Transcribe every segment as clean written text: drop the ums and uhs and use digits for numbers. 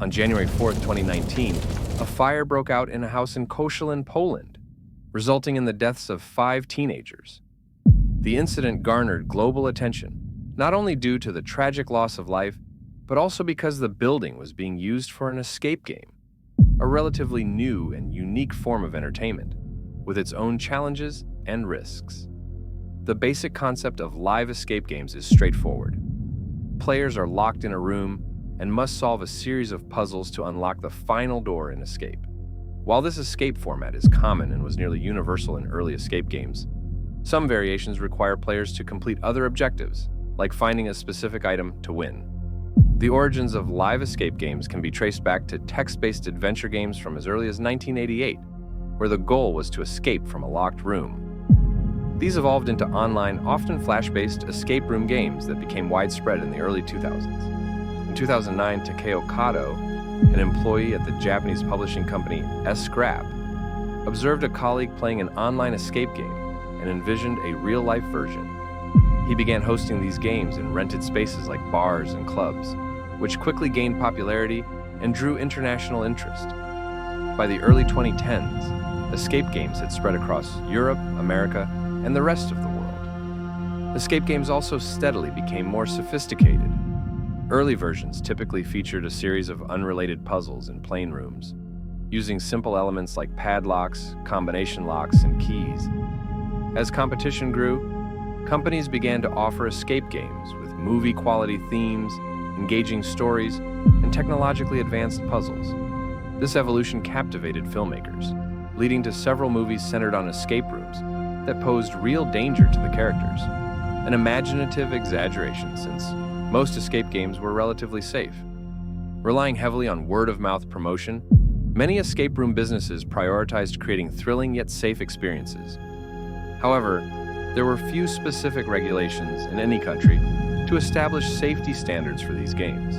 On January 4, 2019, a fire broke out in a house in Koszalin, Poland, resulting in the deaths of 5 teenagers. The incident garnered global attention, not only due to the tragic loss of life, but also because the building was being used for an escape game, a relatively new and unique form of entertainment, with its own challenges and risks. The basic concept of live escape games is straightforward. Players are locked in a room and must solve a series of puzzles to unlock the final door and escape. While this escape format is common and was nearly universal in early escape games, some variations require players to complete other objectives, like finding a specific item to win. The origins of live escape games can be traced back to text-based adventure games from as early as 1988, where the goal was to escape from a locked room. These evolved into online, often flash-based escape room games that became widespread in the early 2000s. In 2009, Takeo Kato, an employee at the Japanese publishing company S-Scrap, observed a colleague playing an online escape game and envisioned a real-life version. He began hosting these games in rented spaces like bars and clubs, which quickly gained popularity and drew international interest. By the early 2010s, escape games had spread across Europe, America, and the rest of the world. Escape games also steadily became more sophisticated. Early versions typically featured a series of unrelated puzzles in plain rooms, using simple elements like padlocks, combination locks, and keys. As competition grew, companies began to offer escape games with movie-quality themes, engaging stories, and technologically advanced puzzles. This evolution captivated filmmakers, leading to several movies centered on escape rooms that posed real danger to the characters, an imaginative exaggeration since most escape games were relatively safe. Relying heavily on word-of-mouth promotion, many escape room businesses prioritized creating thrilling yet safe experiences. However, there were few specific regulations in any country to establish safety standards for these games.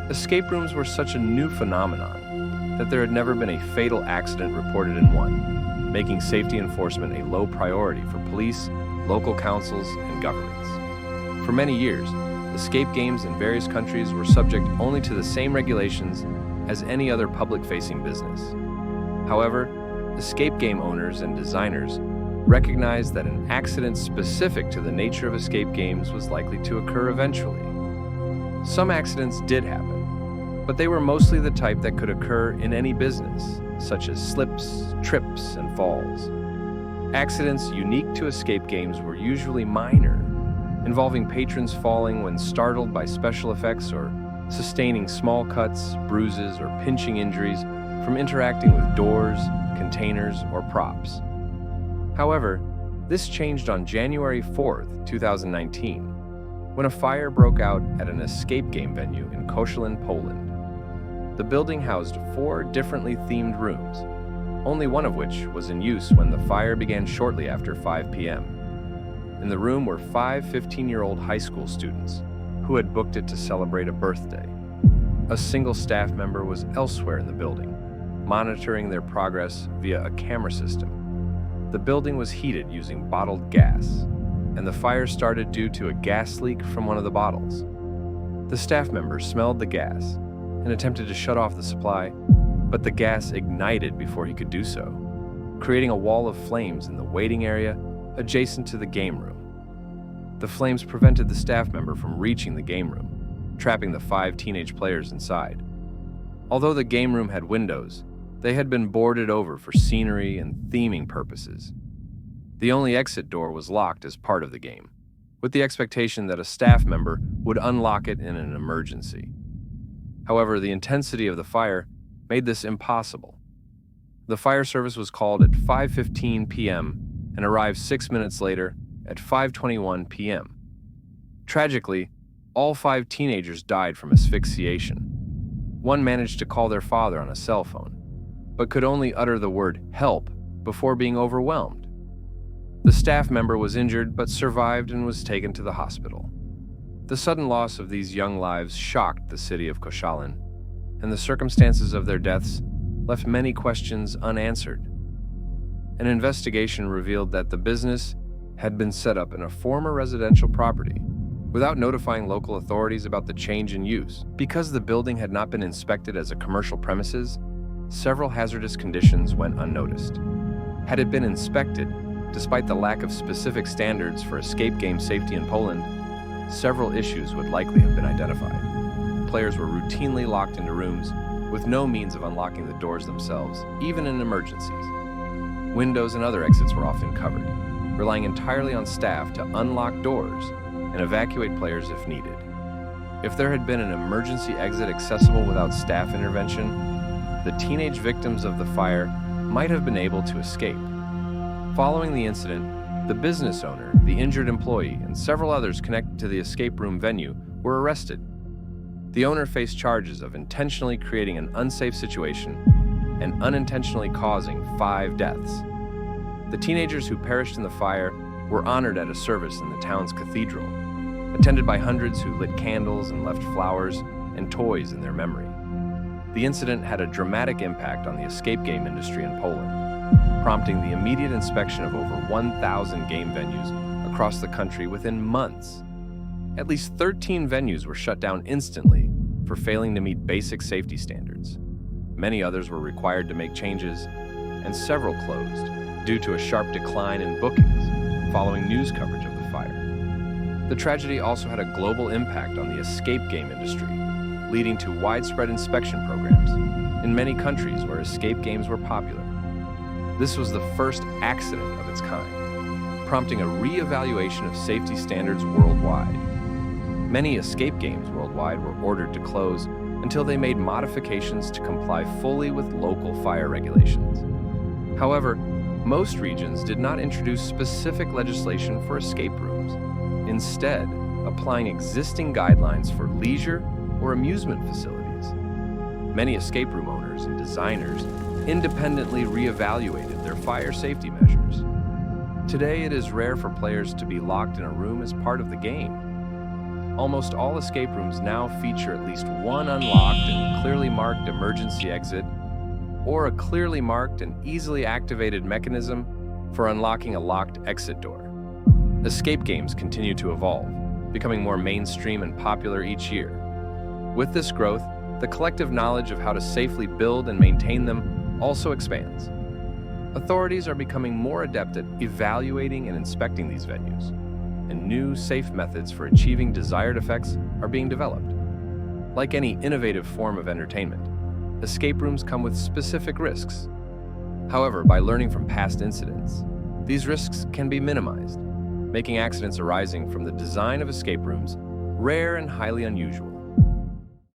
Escape rooms were such a new phenomenon that there had never been a fatal accident reported in one, making safety enforcement a low priority for police, local councils, and governments. For many years, escape games in various countries were subject only to the same regulations as any other public-facing business. However, escape game owners and designers recognized that an accident specific to the nature of escape games was likely to occur eventually. Some accidents did happen, but they were mostly the type that could occur in any business, such as slips, trips, and falls. Accidents unique to escape games were usually minor, involving patrons falling when startled by special effects or sustaining small cuts, bruises, or pinching injuries from interacting with doors, containers, or props. However, this changed on January 4th, 2019, when a fire broke out at an escape game venue in Koszalin, Poland. The building housed 4 differently themed rooms, only one of which was in use when the fire began shortly after 5 p.m. In the room were 5 15-year-old high school students who had booked it to celebrate a birthday. A single staff member was elsewhere in the building, monitoring their progress via a camera system. The building was heated using bottled gas, and the fire started due to a gas leak from one of the bottles. The staff member smelled the gas and attempted to shut off the supply, but the gas ignited before he could do so, creating a wall of flames in the waiting area adjacent to the game room. The flames prevented the staff member from reaching the game room, trapping the 5 teenage players inside. Although the game room had windows, they had been boarded over for scenery and theming purposes. The only exit door was locked as part of the game, with the expectation that a staff member would unlock it in an emergency. However, the intensity of the fire made this impossible. The fire service was called at 5:15 p.m. and arrived 6 minutes later at 5:21 p.m. Tragically, all 5 teenagers died from asphyxiation. One managed to call their father on a cell phone, but could only utter the word "help" before being overwhelmed. The staff member was injured but survived and was taken to the hospital. The sudden loss of these young lives shocked the city of Koszalin, and the circumstances of their deaths left many questions unanswered. An investigation revealed that the business had been set up in a former residential property, without notifying local authorities about the change in use. Because the building had not been inspected as a commercial premises, several hazardous conditions went unnoticed. Had it been inspected, despite the lack of specific standards for escape game safety in Poland, several issues would likely have been identified. Players were routinely locked into rooms with no means of unlocking the doors themselves, even in emergencies. Windows and other exits were often covered, relying entirely on staff to unlock doors and evacuate players if needed. If there had been an emergency exit accessible without staff intervention, the teenage victims of the fire might have been able to escape. Following the incident, the business owner, the injured employee, and several others connected to the escape room venue were arrested. The owner faced charges of intentionally creating an unsafe situation and unintentionally causing 5 deaths. The teenagers who perished in the fire were honored at a service in the town's cathedral, attended by hundreds who lit candles and left flowers and toys in their memory. The incident had a dramatic impact on the escape game industry in Poland, prompting the immediate inspection of over 1,000 game venues across the country within months. At least 13 venues were shut down instantly for failing to meet basic safety standards. Many others were required to make changes, and several closed due to a sharp decline in bookings following news coverage of the fire. The tragedy also had a global impact on the escape game industry, leading to widespread inspection programs in many countries where escape games were popular. This was the first accident of its kind, prompting a re-evaluation of safety standards worldwide. Many escape games worldwide were ordered to close until they made modifications to comply fully with local fire regulations. However, most regions did not introduce specific legislation for escape rooms, instead applying existing guidelines for leisure or amusement facilities. Many escape room owners and designers independently re-evaluated their fire safety measures. Today, it is rare for players to be locked in a room as part of the game. Almost all escape rooms now feature at least one unlocked and clearly marked emergency exit, or a clearly marked and easily activated mechanism for unlocking a locked exit door. Escape games continue to evolve, becoming more mainstream and popular each year. With this growth, the collective knowledge of how to safely build and maintain them also expands. Authorities are becoming more adept at evaluating and inspecting these venues, and new, safe methods for achieving desired effects are being developed. Like any innovative form of entertainment, escape rooms come with specific risks. However, by learning from past incidents, these risks can be minimized, making accidents arising from the design of escape rooms rare and highly unusual.